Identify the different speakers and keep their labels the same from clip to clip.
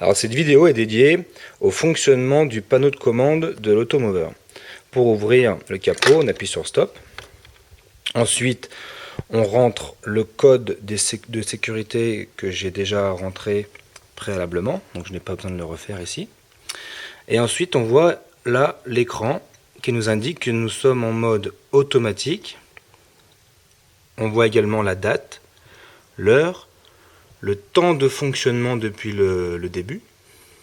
Speaker 1: Alors cette vidéo est dédiée au fonctionnement du panneau de commande de l'automower. Pour ouvrir le capot, on appuie sur Stop. Ensuite, on rentre le code de sécurité que j'ai déjà rentré préalablement, donc je n'ai pas besoin de le refaire ici. Et ensuite, on voit là l'écran qui nous indique que nous sommes en mode automatique. On voit également la date, l'heure, le temps de fonctionnement depuis le début,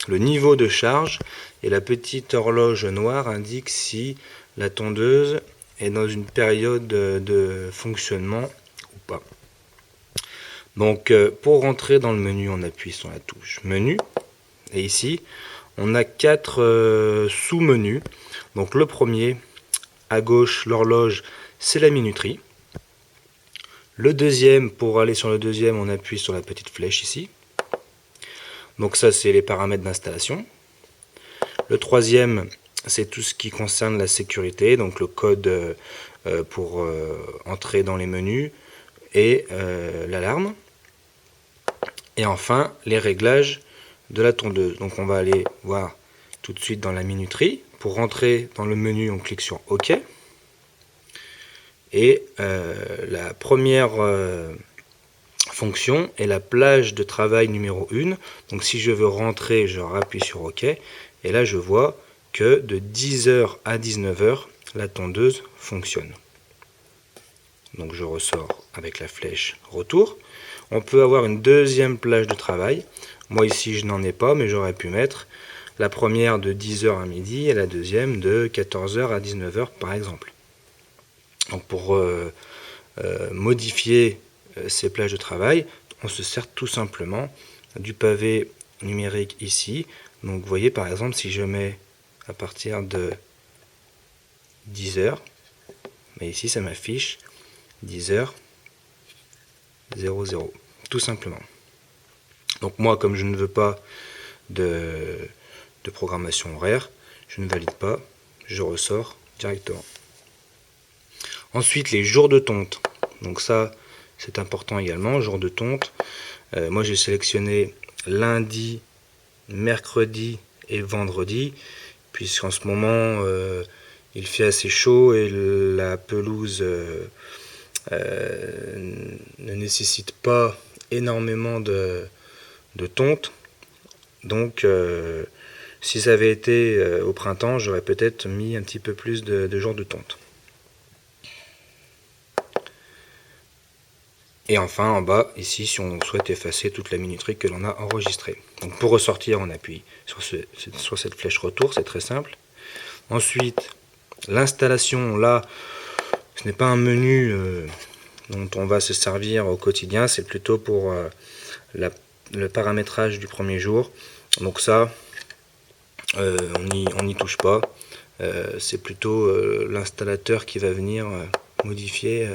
Speaker 1: le niveau de charge, et la petite horloge noire indique si la tondeuse est dans une période de fonctionnement ou pas. Donc pour rentrer dans le menu, on appuie sur la touche menu, et ici on a 4 sous-menus. Donc le premier, à gauche, l'horloge, c'est la minuterie. Le deuxième, pour aller sur le deuxième, on appuie sur la petite flèche ici. Donc ça, c'est les paramètres d'installation. Le troisième, c'est tout ce qui concerne la sécurité, donc le code pour entrer dans les menus et l'alarme. Et enfin, les réglages de la tondeuse. Donc on va aller voir tout de suite dans la minuterie. Pour rentrer dans le menu, on clique sur OK. Et la première fonction est la plage de travail numéro 1. Donc si je veux rentrer, je rappuie sur OK. Et là, je vois que de 10h à 19h, la tondeuse fonctionne. Donc je ressors avec la flèche retour. On peut avoir une deuxième plage de travail. Moi ici, je n'en ai pas, mais j'aurais pu mettre la première de 10h à midi et la deuxième de 14h à 19h par exemple. Donc pour modifier ces plages de travail, on se sert tout simplement du pavé numérique ici. Donc vous voyez par exemple si je mets à partir de 10h, mais ici ça m'affiche 10h 00, tout simplement. Donc moi comme je ne veux pas de programmation horaire, je ne valide pas, je ressors directement. Ensuite les jours de tonte, donc ça c'est important également, jour de tonte. Moi j'ai sélectionné lundi, mercredi et vendredi, puisqu'en ce moment il fait assez chaud et la pelouse ne nécessite pas énormément de tonte. Donc si ça avait été au printemps, j'aurais peut-être mis un petit peu plus de jours de tonte. Et enfin en bas, ici, si on souhaite effacer toute la minuterie que l'on a enregistrée. Donc pour ressortir, on appuie sur cette flèche retour, c'est très simple. Ensuite, l'installation, là, ce n'est pas un menu dont on va se servir au quotidien, c'est plutôt pour le paramétrage du premier jour. Donc ça, on n'y touche pas. C'est plutôt l'installateur qui va venir modifier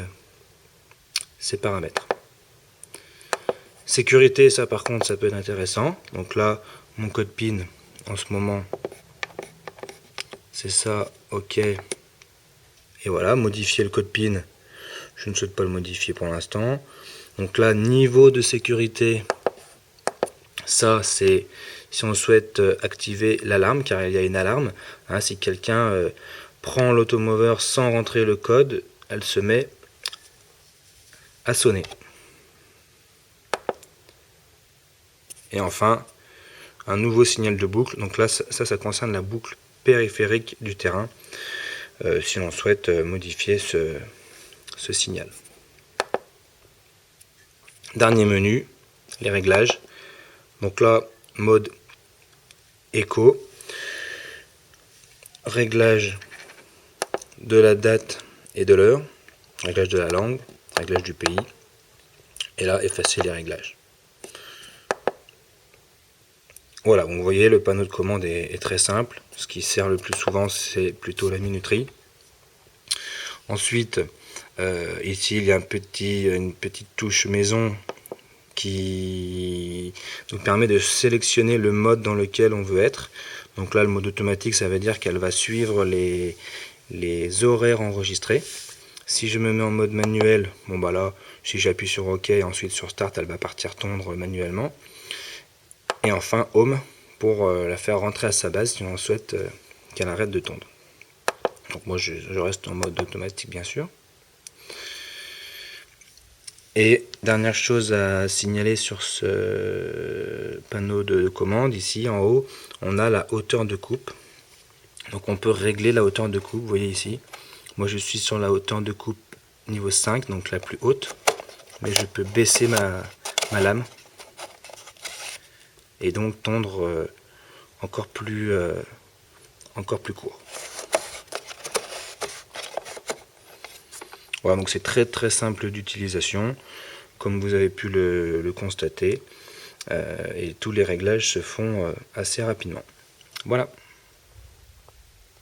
Speaker 1: ces paramètres. Sécurité, ça par contre, ça peut être intéressant. Donc là, mon code PIN, en ce moment, c'est ça, OK. Et voilà, modifier le code PIN, je ne souhaite pas le modifier pour l'instant. Donc là, niveau de sécurité, ça c'est si on souhaite activer l'alarme, car il y a une alarme. Hein, si quelqu'un prend l'automower sans rentrer le code, elle se met à sonner. Et enfin, un nouveau signal de boucle. Donc là, ça concerne la boucle périphérique du terrain, si l'on souhaite modifier ce signal. Dernier menu, les réglages. Donc là, mode écho, réglage de la date et de l'heure, réglage de la langue, réglage du pays, et là, effacer les réglages. Voilà, vous voyez, le panneau de commande est très simple. Ce qui sert le plus souvent, c'est plutôt la minuterie. Ensuite, ici, il y a une petite touche maison qui nous permet de sélectionner le mode dans lequel on veut être. Donc là, le mode automatique, ça veut dire qu'elle va suivre les horaires enregistrés. Si je me mets en mode manuel, bon bah là, si j'appuie sur OK et ensuite sur Start, elle va partir tondre manuellement. Et enfin Home pour la faire rentrer à sa base si on souhaite qu'elle arrête de tondre. Donc moi je reste en mode automatique bien sûr. Et dernière chose à signaler sur ce panneau de commande, ici en haut, on a la hauteur de coupe. Donc on peut régler la hauteur de coupe, vous voyez ici. Moi je suis sur la hauteur de coupe niveau 5, donc la plus haute. Mais je peux baisser ma lame. Et donc tondre encore plus court. Voilà, donc c'est très simple d'utilisation, comme vous avez pu le constater, et tous les réglages se font assez rapidement. Voilà.